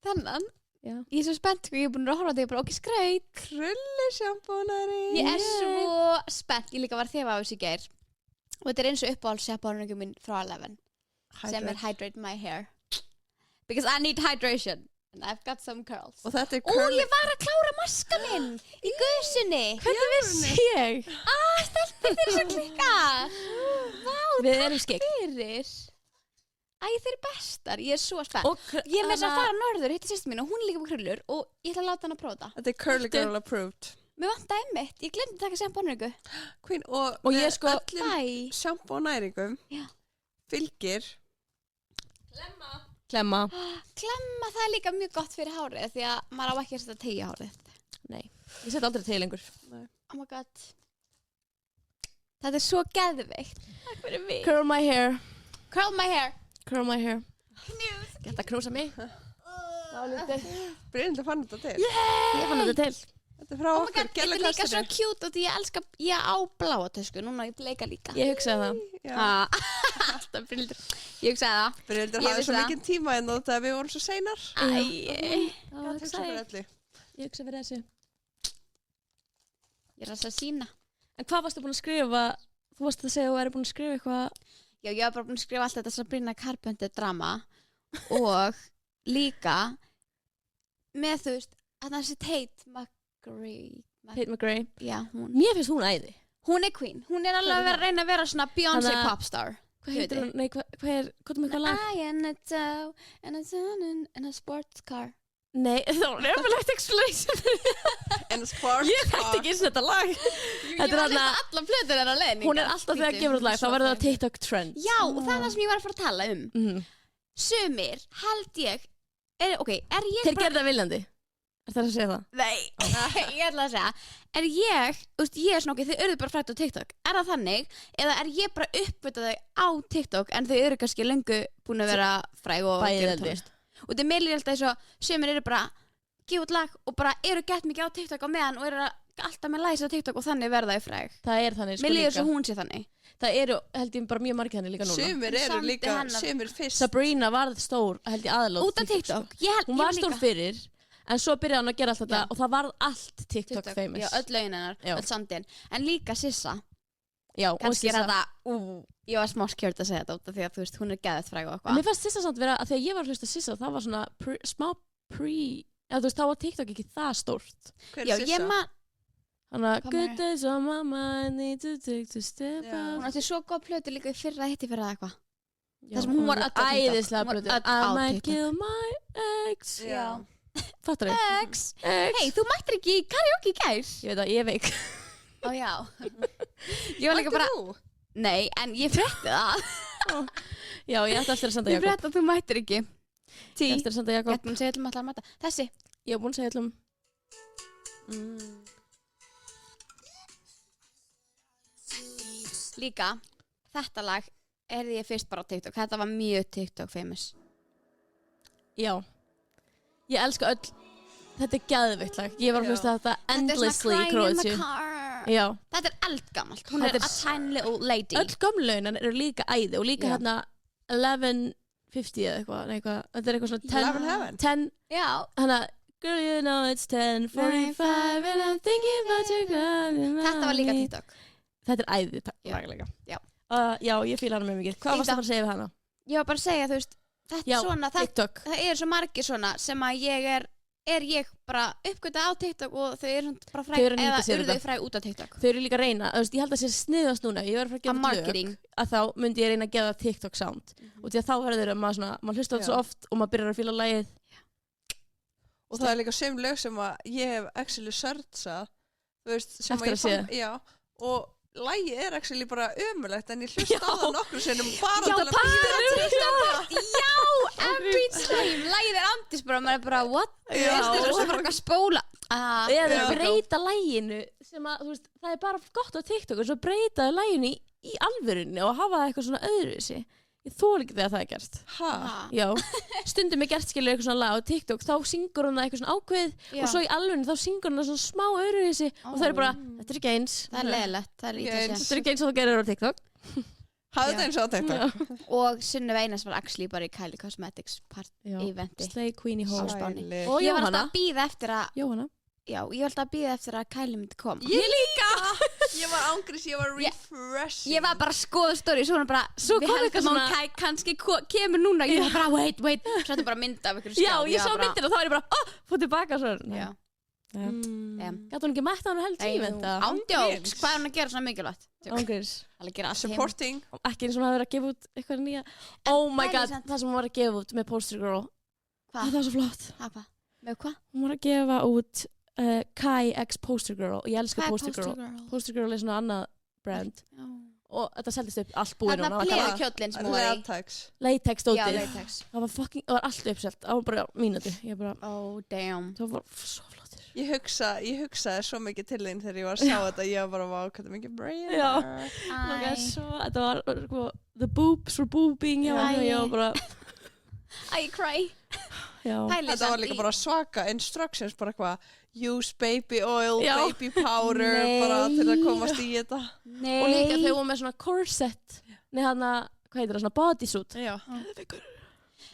Þennan? Já. Ég er svo spennt og ég er búin að horfa á þig bara okkur skreit. Krulli sjampónari. Ég er svo spennt. Ég líka var þefa á þessu í gær. Og þetta er eins og uppáhalds sjampónarinn minn frá Eleven. Sem er Hydrate My Hair. Because I need hydration. And I've got some curls. Og þetta er Ó, ég var að klára maska minn í gusunni. Hvernig vissi ég? Stelpur þeir svo klikka. Vá, Við erum skegg. fyrir. Æ, þeir eru bestar. Ég er svo spennt. Og Ég er með þess að fara norður, hitti sýstu mín og hún er líka með krullur og ég ætla að láta hann að prófa það. Þetta er Curly Girl Approved. Mér vantaði einmitt. Ég glemdi að taka sjampóneringu. Queen, og Og ég með sko- öllum Bæ. sjampó og næringum Já. fylgir klemma. Klemma, það er líka mjög gott fyrir hárið því að maður á ekki að setja tegja hárið. Nei, ég set aldrei til lengur. Oh my god. Þetta er svo geðveikt. Takk fyrir mig. Curl my hair. Curl my hair. Curl my hair. Knús. Geta knúsa mig. Brynhildur fann þetta til. Ég fann þetta til. Þetta er frá Oh my okkur, god, þetta er líka svo Gellakastinu. cute og því ég á bláa tösku, núna ég bleika líka. Ég hugsaði það. Já. Alltaf Brynhildur. Ég hugsaði það. Brynhildur Ég hafði vissi svo það. mikið tíma en þegar við vorum svo seinar. Æ. Gat hugsað fyrir öllu. Ég hugsaði fyrir þessu. Ég er að sína. En hvað varstu búin að skrifa? Þú varst að segja að þú væri búin að skrifa eitthvað. Já, ég var bara búin að skrifa allt þetta Sabrina Carpenter drama og líka með þú veist, að þessi Tate McGree. Tate McGree. Já, hún. Mér finnst hún æði. Hún er queen. Hún er alveg að vera að reyna að vera svona Beyoncé Hanna- popstar. Hvað heitir hún? Nei, hvað er, hvað er með eitthvað lag? I am a doe and a son in a sports car. Nei, þá er nefnilegt explanation. En sport. Ég þekkt ekki eins og þetta lag. Þetta er þarna, allar plötur hennar leiðningar. hún er alltaf þegar gefur út lag, þá verður það TikTok trend. Já, og það er það sem ég var að fara að tala um. Mhm. Sumir, held ég, er ég Þeir gerðu það viljandi. Er það að segja það? Nei, ég ætla að segja. Er ég, þú veist, ég er svona okkur, þau eru bara frætt á TikTok. Er það þannig? Eða er ég bara uppvitað þau á TikTok en þau eru kannski löngu búin að vera fræg og Bæði gera held ég. tónlist? Og það meðlir alltaf eins og sumir eru bara gefa út lag og bara eru gett mikið á TikTok á meðan og eru alltaf með læs á TikTok og þannig verða þau fræg. Það er þannig sko Mér líður líka. svo hún sé þannig. Það eru, held ég, bara mjög margir þannig líka núna. Sumir eru Samdi líka, hennar- sumir fyrst. Sabrina varð stór, held ég aðalóð. Út af TikTok. Ég held, Hún ég var líka. stór fyrir, en svo byrjaði hann að gera allt þetta Já. og það varð allt TikTok famous. Já, öll lögin hennar, Já. öll samdin. En líka Sissa. Já, og kannski Sissa. ég var smá skjört að segja þetta út af því að þú veist, hún geðið fræg og En mér eitthvað. fannst Sissa samt vera, að því að ég var að hlusta á Sissa, það var svona eða þú veist, þá var TikTok ekki það stórt. Hver Já, er ég Sissa? man, Þannig að Hvað good meina? days on my mind, need to take to step Já. hún out. átti svo góð plötu líka í fyrra hitti fyrir það eitthvað. Já, þar sem hún var öll á TikTok. æðislega Hún var blötu. öll á I might TikTok. kill my ex. Já. Fattar þið? X. Ex. Hei, þú mættir ekki í karaoke í gær. Ég veit að ég er veik. Ó já. Ég var líka bara, Mættir þú? nei, en ég frétti það. Já, ég ætti eftir að senda Ég Jakob. frétti að þú mættir ekki. Tí. Ég ætti eftir að senda Jakob. Getum við segja allum að mæta. Þessi. Ég hef búin að segja allum. Líka, þetta lag erði ég fyrst bara á TikTok. Þetta var mjög TikTok famous. Já. Ég elska öll. Þetta er geðveikt lag. Ég var að Já. hlusta þetta endlessly í Þetta er svona Crying in the Króatíu. car. Já. Þetta er eldgamalt. Hún Þetta er er a tiny little lady. Öll gömlaunan eru líka æði og líka Já. hérna 11:50 eða eitthvað. Nei, eitthvað. Þetta er eitthvað svona 11 Heaven? 10 Já, Hanna, girl, you know it's 10:45 and I'm thinking about you girl. þetta var líka TikTok. Þetta er æði Já. laglega. Já. Já, ég fíla hana mjög mikið. Hvað varst Líka. það að segja við hana? Ég var bara að segja, þú veist, þetta Já, svona, TikTok. það er svo margir svona sem að ég ég bara uppgötað á TikTok og þau eru bara fræg Þau eru að nýta eða sér urðu þetta. fræg út á TikTok. Þau eru líka að reyna, þú veist, ég held að sé sniðast núna, ég verður að fara að Að gefa út marketing. lög, að þá myndi ég reyna að gefa TikTok sound og því að þá verður maður svona, maður hlusta á þetta Já. svo oft og maður byrjar að fíla lagið. Og það er líka sem lög sem að ég hef actually searchað, þú veist, sem Eftir að ég að sé. já, og lagið er actually bara ömulegt en ég hlusta á það nokkru sinnum bara Já, til að Já, every time. Lægið er andis bara, maður er bara, what? Já. Þú veist, það er bara eitthvað spóla. Eða Já. breyta laginu sem að, þú veist, það er bara gott á TikTok og svo breyta laginu í alvörunni og hafa það eitthvað svona öðruvísi. Ég þoli ekki þegar það er gert. Ha? Já, stundum er gert skilur eitthvað svona lag á TikTok, þá syngur hún það eitthvað svona ákveð Já. og svo í alvörunni þá syngur hún það svona smá öðruvísi og það er bara, þetta er ekki eins. Það er leiðilegt, það er lítið að Eins. segja. Þetta er ekki eins og þú gerir á TikTok. Hafðu Já. þetta eins og á TikTok? Já. Og Sunnu Einars var actually bara í Kylie Cosmetics Já. eventi. Slay Queenie Hall. Spáni. Sælir. Og Ég var Jóhanna. alltaf að býða eftir að, Jóhanna. já, ég var alltaf að býða eftir að Kylie myndi koma. Ég líka! Ég var ángriðs, ég var refreshing. Ég var bara að skoða story, svo var bara, Svo við kom heldum eitthvað að hún svona- kannski kemur núna. Ég var bara, wait. Svo þetta bara mynd af ykkur skjá. Já, ég sá myndin og þá er ég bara, fór tilbaka svo. Já. Gæti hún ekki mætt á hann held tímenda? Ándjóks, hvað er hún að gera svona mikilvægt? Ángriðs. Alveg gera allt heim. Supporting. Ekki eins og hún hafi verið að gefa út eitthvað nýja. Oh my pæli god, samt- það sem hún var að gefa út með Poster Girl. Hvað? Það var svo flott. Hvað? Með hvað? Hún var að gefa út Kai x Poster Girl og ég elska Hvað er Poster Girl. Poster Girl er svona annað brand Já. og þetta seldist upp allt búið Þarna núna. bleið kjóllinn sem hún var í. Latex. Latex Já, dótið. latex. Það var allt uppselt. Það var bara mínúti. Ég bara, Oh, damn. það var svo flottur. Ég hugsaði svo mikið til þín þegar ég var að sjá þetta. Ég var bara, vá, hvað er mikið brain. Já. Æ. Þetta var, sko, the boobs were boobing hjá henni og ég var bara, I cry. já. Pæli Þetta var samt líka í- bara svaka instructions, bara eitthvað, use baby oil, Já. baby powder, Nei. bara til að komast í þetta. Nei. Og líka þau voru með svona corset. Nei, hana, hvað heitir það, svona bodysuit. Já.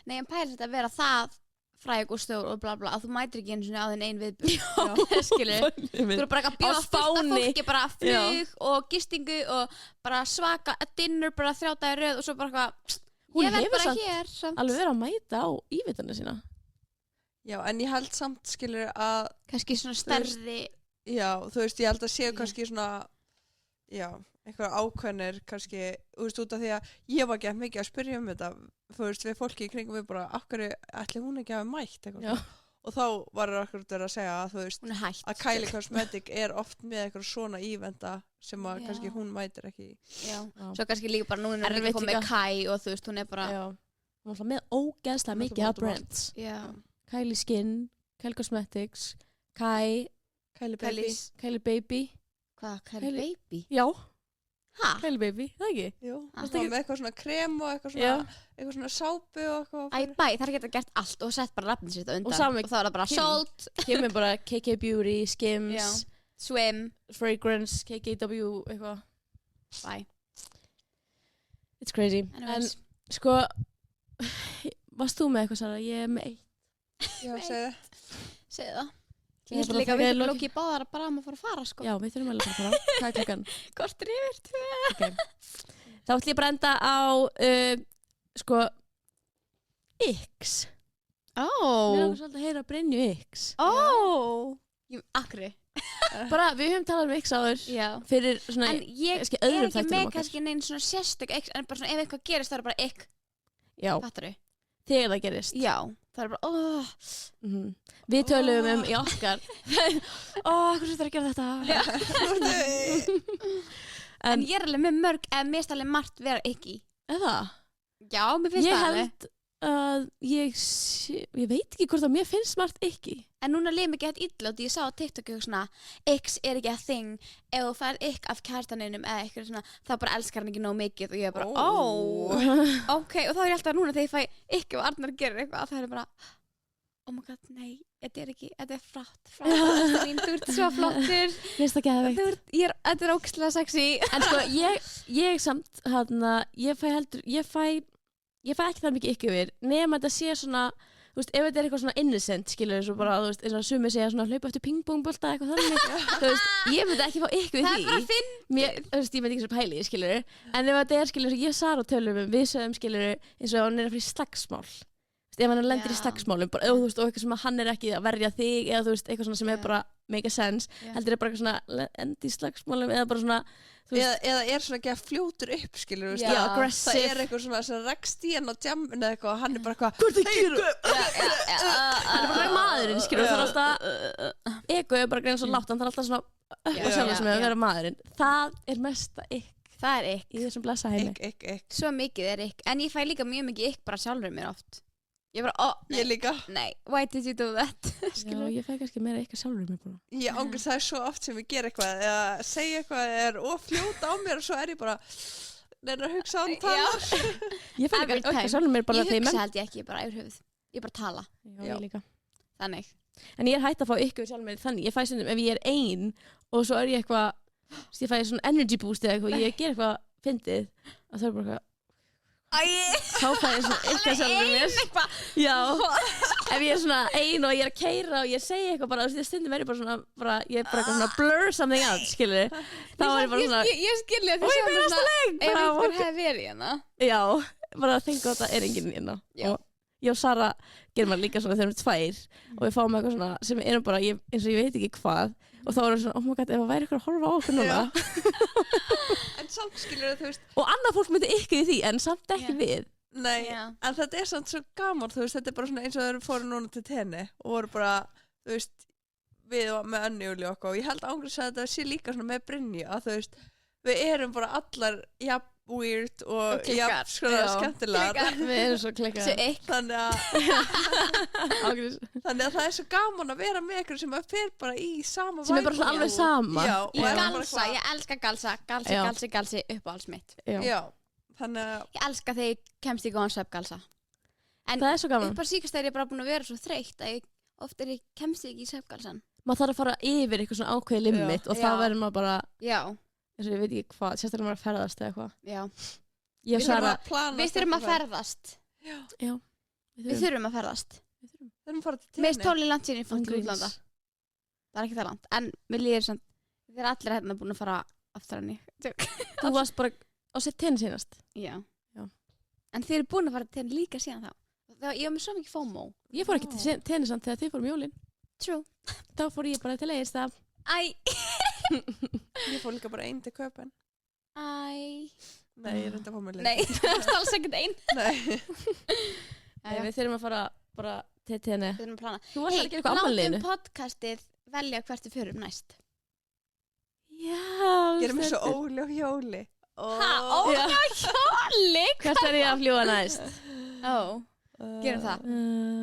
Nei, en pæli þetta að vera það fræg og stór og bla bla að þú mætir ekki einu sinni á þinn ein viðbjörn. Skilur. Þú eru bara að bjóða fullt af Spáni. fólki, bara flug og gistingu og bara svaka dinner, bara 3 dagar í röð og svo bara eitthvað, Hún ég verð hefur bara samt hér. Samt. alveg verið að mæta á ívitana sína. Já, en ég held samt, skilur, að, Kannski svona stærri. já, þú veist, ég held að séu kannski svona, já, einhverja ákveðnir, kannski, þú veist, út af því að ég var ekki mikið að spyrja þetta, þú veist, við fólki í kringum við bara, akkur ætli hún ekki að hafa mætt, eitthvað. Já. Og þá var akkur verið að segja að, þú veist, Hún er hætt. að Kylie Cosmetic er oft með eitthvað svona ívenda sem að Já. kannski hún mætir ekki í. Já. Já. Svo kannski líka bara núna er hún Erfitt komið líka. með Kai og þú veist, hún er bara, Já. Hún var alltaf með ógeðslega Hún er mikið af alltaf út um allt. brands. já. Kylie Skin, Kylie Cosmetics, Kylie Kylie Baby. Baby. Hvað, Kylie Kylie- Baby? Já, Hæ? Kylie Baby, það ekki? Jú, Ah. það var með eitthvað svona krem og eitthvað Já. svona sápu og eitthvað. Æ, bæ, það er geta gert allt og sett bara rafnir sitt á undan. Og sama með þá er það bara Kim. Salt, Kim er bara KK Beauty, Skims, Já. Swim, Fragrance, KKW, eitthvað. bæ. It's crazy. Anyways. En sko, varst þú með eitthvað, Sara? Ég er með eitt. Já, segðu. Segðu það. Ég held líka að við þurfum lókið báðar að bara að fara að fara, sko. Já, við þurfum alveg að fara. Hvað er klukkan? Kortur yfir 2. Okay. Þá ætlum ég bara að enda á, sko, X. Mér langar svolítið að heyra Brynju X. Akkurri. Bara, við höfum talað X áður. Já. Fyrir svona, En ég kannski er öðrum ekki þættinum með okkar. kannski neinn svona sérstök X, en bara svona ef eitthvað gerist það er bara X. Já, Fattar þau? þegar það gerist. Já. Það er bara, Við töluðum í okkar. Hvað er að gera þetta? En ég er alveg með mörg, eða mér finnst alveg margt vera ekki. Eða? Já, mér finnst Ég það alveg. held að ég veit ekki hvort að mér finnst margt ekki. En núna líf mér gett illa og ég sá á TikTok eitthvað svona X er ekki að thing, ef þú fær X af kærtaninum eða eitthvað svona, þá bara elskar hann ekki nóg mikið og ég er bara, ok, og þá er ég alltaf núna þegar ég fæ X og Arnar gerir eitthvað, það er bara, oh my god, nei, þetta er frátt, mín, þú ert svo flottur, Finnst það geðveikt? þetta er ógeðslega sexy. En sko, ég samt, ég fæ ekki það mikið ykkur yfir, nema þetta sé svona, þú veist, ef þetta er eitthvað svona innocent, skilur þessu bara, þú veist, eins og sumir segja svona hlaupa eftir pingpongbolta eitthvað þannig, þú veist, ég myndi ekki fá ykkur við því. Það er bara fyndið. Þú veist, ég myndi ekki svo pæli, skilur, en ef þetta er, skilur, ég og Sara tölum við sögum, skilur, eins og hann er að fyrir slagsmál, þú veist, ef hann lendir í slagsmálum, bara, þú veist, og eitthvað sem að hann er ekki að verja þig, eða þú veist, eitthvað svona sem er bara make a sense, heldur er bara eitthvað svona lendi í slagsmálum, eða bara svona eða er svona ekki að fljótur upp, skilur, Já, aggressive. það er eitthvað svona sem rekst í hann á djamminu eða eitthvað og hann er bara eitthvað Hvað er það að gera? Hann er bara maðurinn, skilur, það er alltaf ego er bara grein svo látt, hann þarf alltaf svona upp á sjálfum sem að vera maðurinn. Það er mesta Það er í þessum blessa heimi. Svo mikið er en ég fæ líka mjög mikið bara sjálfur mér oft. Ég bara, ég líka. Nei, why did you do that? Já, ég fæ kannski meira sjálfur mér bara. Já, ángurs það er svo oft sem ég ger eitthvað eða segja eitthvað er ofljóta á mér og svo er ég bara neina að hugsa án tala. Ég fæ ekki sjálfur mér bara þeim. Ég hugsa held ég ekki bara yfir höfuð. Ég bara tala. Já, ég líka. Þannig. En ég er hætt að fá ykkur sjálfur mér þannig. Ég fæ stundum ef ég er ein og svo er ég eitthvað, ég fæ svona energy boost eða eitthvað, ég ger eitthvað fyndið og það er bara þá fæ ég svona eitthvað sjálfur mér. Já, ef ég er svona ein og ég er að keyra og ég segi eitthvað bara, þú veist, stundum er ég bara svona, ég er bara eitthvað svona blur something out, skilur. Þá er ég bara svona, ég skilja þetta sjálfur svona, ef einhver hefði verið hérna. Já, bara að þengu að það er enginn hérna. Og ég og Sara gerum maður líka svona þegar við erum tvær og við fáum eitthvað svona sem erum bara, eins og ég veit ekki hvað og þá er það svona, oh my god, ef það væri eitthvað að horfa á okkur núna. En samt skilur þú veist. Og annað fólk myndi ykkur í því, en samt ekki við. Nei, en þetta er samt svo gaman, þú veist, þetta er bara svona eins og þeir fóru núna til tenni og voru bara, þú veist, við með Önni Júlíu og ég held ángurs að þetta sé líka svona með Brynju að þú veist, við erum bara allar jafn weird og jafn svona skemmtilegar. Við erum svo klikkar. Þannig að það er svo gaman að vera með ykkur sem að fer bara í sama sem er bara svona alveg sama. Já, galsa, ég elska galsi uppáhalds mitt. Já, þannig að ég elska þegar ég kemst í góðan svefngalsa. En það er svo gaman. Upp á síkast er ég bara búin að vera svo þreytt að oft kemst ég ekki í svefngalsan. Maður þarf að fara yfir eitthvað svona ákveði limit og þá verður maður bara eins og ég veit ekki hvað, sérstaklega maður að ferðast eða eitthvað. Já. Við þurfum að ferðast. Já. Við þurfum að ferðast. Við þurfum að fara til tenni. Mér er 12 langt síðan ég fór til útlanda. Það er ekki það langt. En við líður samt, þeir eru allir hérna búin að fara aftur henni. Þú varst bara á sér tenni sínast. Já. En þeir eru búin að fara til tenni líka síðan þá. Ég var með svo mikið FOMO. Ég fór ekki til tenni samt þegar þið fórum jólin. True. Þá fór ég bara til Egilsstað. Ég fór líka bara einn til Köpen. Nei, ég reyndi að fá mér leik. Nei, það var alls ekkert einn. Nei, við þurfum að fara bara til tenni. Við þurfum að plana. Þú varst að gera eitthvað afmæliðinu. Látum podcastið velja hvert við förum næst. Já. Gerum við svo Óli og Hjóli. Óli og Hjóli? Hvert er ég að fljúga næst? Gerum það.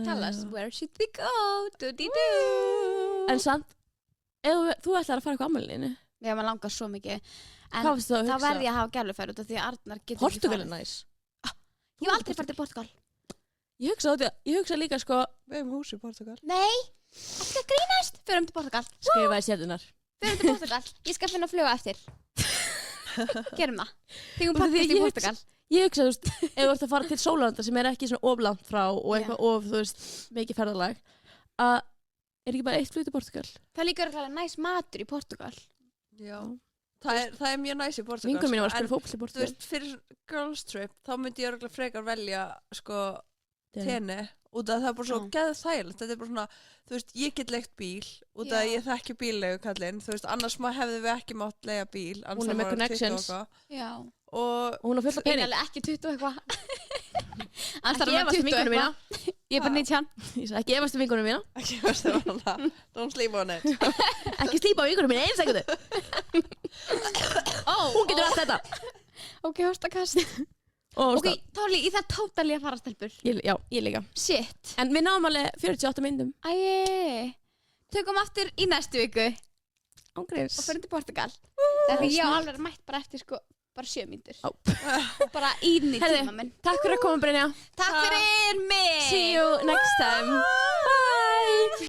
Tell us, where should we go? Do-di-do. En samt, þú ætlar að fara eitthvað afmæliðinu. Já, maður langar svo mikið. En hvað finnst þú að hugsa? Þá verð ég að hafa gælufæri út af því að Arnar getur ekki farið. Portugal er næs. Ég hef aldrei farið til Portugal. Ég hugsa líka sko. Við hefum hús í Portugal. Nei, ekki að grínast. Förum til Portugal. Skrifaði sérðunar. Förum til Portugal. Ég skal finna að fluga eftir. Gerum það. Þingum podcast í Portugal. Ég hugsa, þú veist, ef þú ert að fara til Sólanda sem er ekki svona oflangt frá og eitthvað of, þú veist, mikið ferðalag, að Er ekki bara eitt flug til Portugal? Það er líka örugglega næs matur í Portugal. Já. Það er mjög næs í Portugal. Vingur mín var að en spila fótbolta í þú Portugal. veist, fyrir girls trip þá myndi ég örugglega frekar velja sko tenni, út af það er bara svo geðið þægilegt. Þetta er bara svona, þú veist, ég get leigt bíl út af að ég þekki bílleigukallinn, þú veist, annars hefði við ekki mátt leiga bíl. Hún er með connections. Já. Og hún har fullt af pening. Ekki 20 eitthvað. Ekki efast um vinkonum mína. Ég er bara 19. Ég sagði ekki efast um vinkonum mína. ekki verðst það hana, don't sleep on it. Ekki slípa á vinkonum mína, einu sekundu. Hún getur allt þetta. Ok, hostakast. Ok, Tóli, í það tótali að fara stelpur. Já, ég líka. Shit. En við náum alveg 48 myndum. Æi. Tökum aftur í næstu viku. Ángreifs. Og fyrir til Portugal. Þegar ég á alveg mætt bara eftir sko, bara 7 mínútur. Bara inn í tíma minn. Takk fyrir að koma, Brynja. Takk fyrir mig. See you next time. Bye.